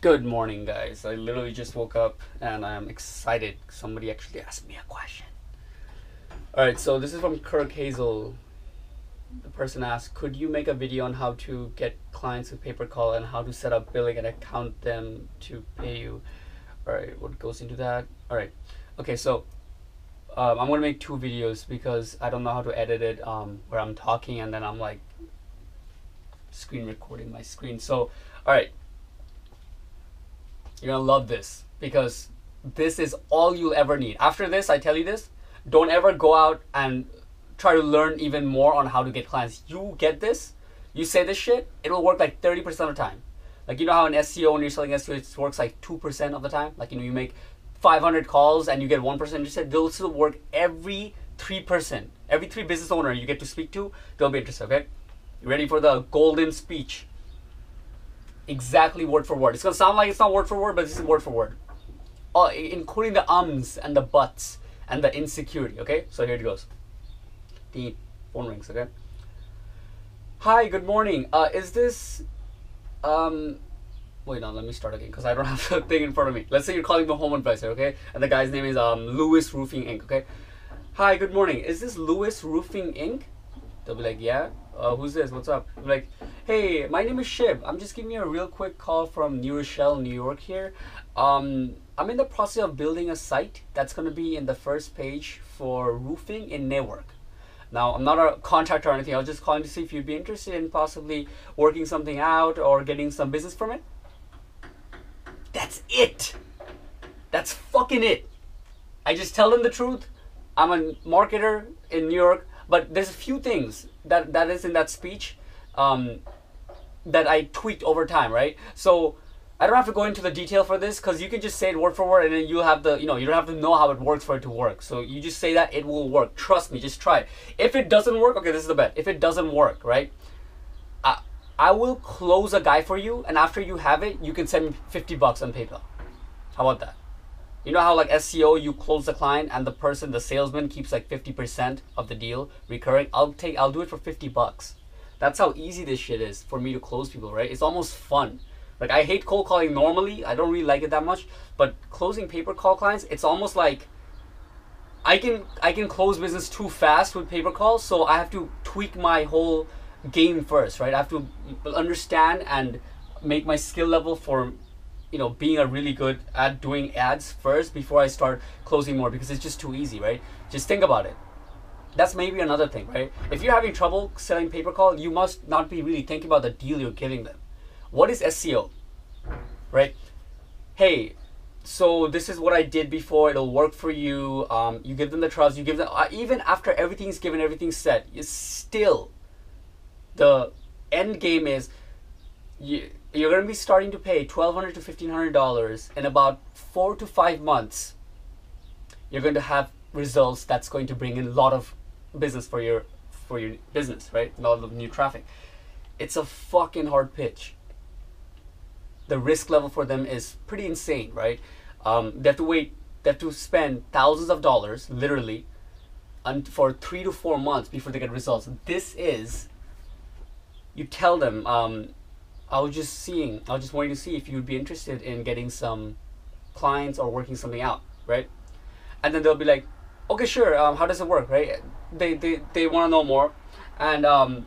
Good morning, guys. I literally just woke up and I'm excited. Somebody actually asked me a question. Alright, so this is from Kirk Hazel. The person asked, could you make a video on how to get clients with pay-per-call and how to set up billing and account them to pay you? Alright, what goes into that? Alright, okay, so I'm going to make two videos because I don't know how to edit it where I'm talking and then I'm like screen recording my screen. So, alright. You're gonna love this because this is all you'll ever need. After this, I tell you this, don't ever go out and try to learn even more on how to get clients. You get this, you say this shit, it'll work like 30% of the time. Like, you know how in SEO, when you're selling SEO, it works like 2% of the time? Like, you know, you make 500 calls and you get 1% interested. They'll still work every 3%. Every 3 business owner you get to speak to, they'll be interested, okay? You ready for the golden speech? Exactly word for word. It's gonna sound like it's not word for word, but this is word for word. Including the ums and the buts and the insecurity, okay? So here it goes. The phone rings, okay? Hi, good morning. Is this, wait, no, let me start again because I don't have the thing in front of me. Let's say you're calling the home advisor, okay? And the guy's name is Lewis Roofing Inc., okay? Hi, good morning. Is this Lewis Roofing Inc.? They'll be like, yeah. Who's this? What's up? I'm like, hey, my name is Shib. I'm just giving you a real quick call from New Rochelle, New York here. I'm in the process of building a site that's going to be in the first page for roofing in Newark. Now, I'm not a contractor or anything. I was just calling to see if you'd be interested in possibly working something out or getting some business from it. That's it. That's fucking it. I just tell them the truth. I'm a marketer in New York. But there's a few things that is in that speech that I tweaked over time, right? So I don't have to go into the detail for this because you can just say it word for word and then you'll have the, you don't have to know how it works for it to work. So you just say that it will work. Trust me, just try it. If it doesn't work, okay, this is the bet. If it doesn't work, right, I will close a guy for you, and after you have it, you can send me $50 on PayPal. How about that? You know how like SEO, you close the client and the salesman keeps like 50% of the deal recurring? I'll do it for $50. That's how easy this shit is for me to close people, right? It's almost fun. Like, I hate cold calling normally. I don't really like it that much, but closing pay-per-call clients, it's almost like I can close business too fast with pay-per-calls, so I have to tweak my whole game first, right? I have to understand and make my skill level for being a really good at doing ads first before I start closing more, because it's just too easy, right? Just think about it. That's maybe another thing, right? If you're having trouble selling pay-per-call, you must not be really thinking about the deal you're giving them. What is SEO, right? Hey, so this is what I did before. It'll work for you. You give them the trust. You give them, even after everything's given, everything's set, it's still the end game is you're going to be starting to pay $1,200 to $1,500 in about 4 to 5 months. You're going to have results that's going to bring in a lot of business for your business, right? A lot of new traffic. It's a fucking hard pitch. The risk level for them is pretty insane, right? They have to spend thousands of dollars, literally, for 3 to 4 months before they get results. This is, you tell them, I was just wanting to see if you'd be interested in getting some clients or working something out, right? And then they'll be like, okay, sure, how does it work, right? They want to know more. And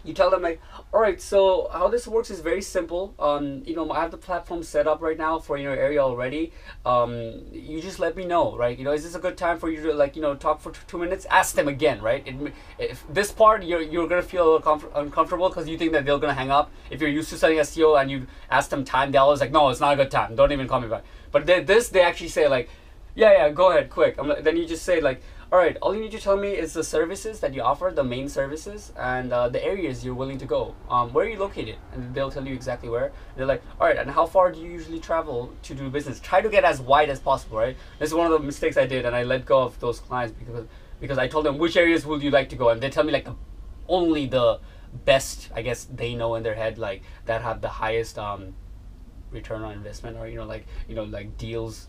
you tell them like, all right, so how this works is very simple. I have the platform set up right now for your area already. You just let me know, right? Is this a good time for you to talk for 2 minutes? Ask them again, right? If this part you're gonna feel a little uncomfortable because you think that they're gonna hang up. If you're used to studying SEO and you ask them time, they're always like, no, it's not a good time. Don't even call me back. But they actually say like, yeah, go ahead, quick. Then you just say like, all right, all you need to tell me is the services that you offer, the main services, and the areas you're willing to go. Where are you located? And they'll tell you exactly where. They're like, all right, and how far do you usually travel to do business? Try to get as wide as possible, right? This is one of the mistakes I did, and I let go of those clients because I told them, which areas would you like to go? And they tell me like only the best, I guess they know in their head, like that have the highest return on investment, or like deals.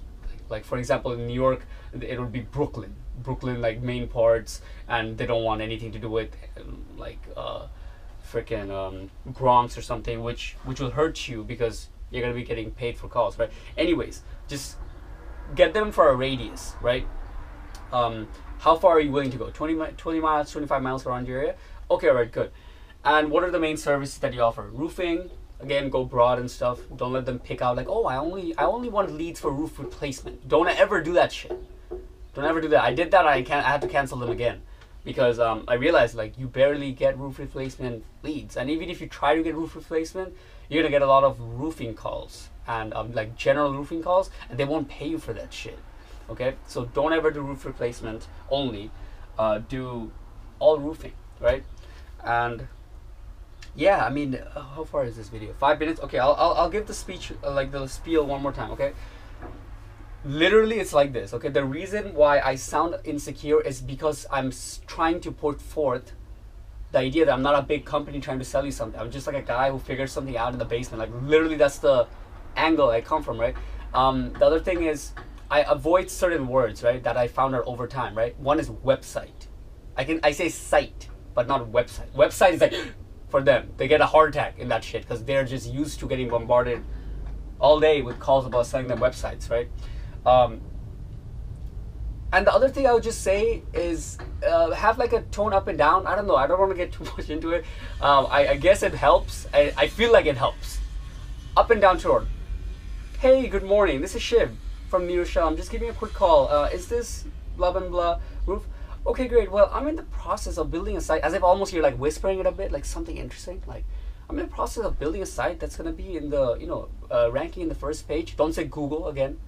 Like for example, in New York, it would be Brooklyn, like main parts, and they don't want anything to do with freaking Bronx or something, which will hurt you because you're gonna be getting paid for calls, right? Anyways, just get them for a radius, right? How far are you willing to go? 20 miles, 25 miles around your area? Okay, all right, good. And what are the main services that you offer? Roofing. Again, go broad and stuff. Don't let them pick out like, oh, I only want leads for roof replacement. Don't ever do that shit. Don't ever do that. I did that. I had to cancel them again because I realized like you barely get roof replacement leads, and even if you try to get roof replacement, you're gonna get a lot of roofing calls and like general roofing calls, and they won't pay you for that shit. Okay, so don't ever do roof replacement only. Do all roofing, right? And yeah, I mean, how far is this video? 5 minutes. Okay, I'll give the speech like the spiel one more time. Okay, literally it's like this. Okay, the reason why I sound insecure is because I'm trying to put forth the idea that I'm not a big company trying to sell you something. I'm just like a guy who figures something out in the basement. Like literally, that's the angle I come from, right? The other thing is I avoid certain words, right, that I found out over time, right? One is website. I say site, but not website. Website is like for them, they get a heart attack in that shit because they're just used to getting bombarded all day with calls about selling them websites, right? And the other thing I would just say is have like a tone up and down. I don't know. I don't want to get too much into it. I guess it helps. I feel like it helps. Up and down tone. Hey, good morning. This is Shiv from New Rochelle. I'm just giving you a quick call. Is this blah blah blah roof? Okay, great. Well, I'm in the process of building a site. As if almost you're like whispering it a bit, like something interesting. Like I'm in the process of building a site that's gonna be in the ranking in the first page. Don't say Google again.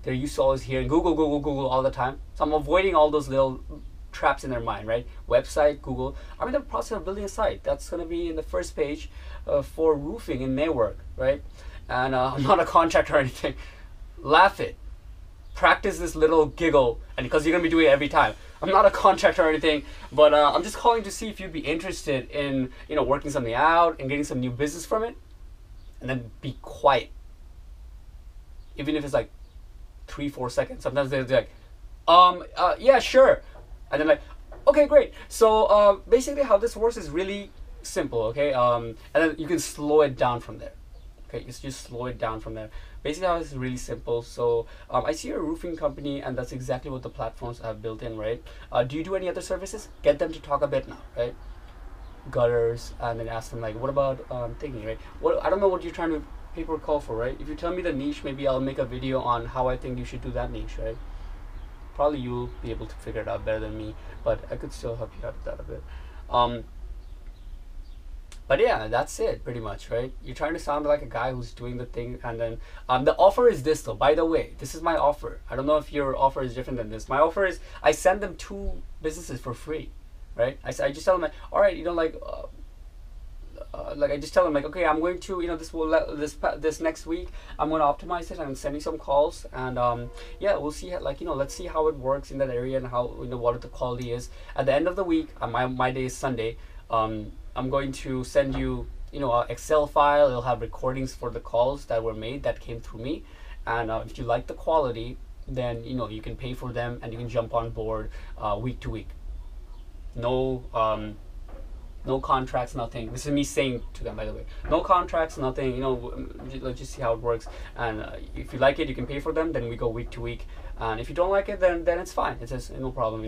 They're used to always hearing Google, Google, Google all the time. So I'm avoiding all those little traps in their mind, right? Website, Google. I'm in the process of building a site that's gonna be in the first page for roofing in Maywork, right? And I'm not a contractor or anything. Laugh it. Practice this little giggle, and because you're gonna be doing it every time. I'm not a contractor or anything, but I'm just calling to see if you'd be interested in working something out and getting some new business from it. And then be quiet, even if it's like 3-4 seconds. Sometimes they're like, yeah, sure, and then like, okay, great. So basically, how this works is really simple, okay? And then you can slow it down from there. Okay, you just slow it down from there. Basically, how it's really simple. So I see you're a roofing company, and that's exactly what the platforms have built in, right? Do you do any other services? Get them to talk a bit now, right? Gutters, and then ask them like, what about thinking, right? What, I don't know what you're trying to pay per call for, right? If you tell me the niche, maybe I'll make a video on how I think you should do that niche, right? Probably you'll be able to figure it out better than me, but I could still help you out with that a bit. But yeah, that's it pretty much, right? You're trying to sound like a guy who's doing the thing, and then the offer is this though. By the way, this is my offer. I don't know if your offer is different than this. My offer is I send them 2 businesses for free, right? I just tell them like, all right, like I just tell them like, okay, I'm going to this next week I'm going to optimize it and send you some calls, and yeah, we'll see let's see how it works in that area and how what the quality is. At the end of the week, my day is Sunday. I'm going to send you, an Excel file. It'll have recordings for the calls that were made that came through me. And if you like the quality, then, you can pay for them and you can jump on board week to week. No contracts, nothing. This is me saying to them, by the way. No contracts, nothing. Let's just see how it works. And if you like it, you can pay for them. Then we go week to week. And if you don't like it, then it's fine. It's just no problem.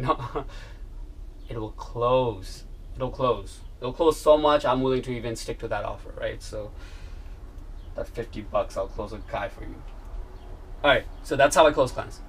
It will close. It'll close. It'll close so much, I'm willing to even stick to that offer, right? So that $50, I'll close a guy for you. All right, so that's how I close clients.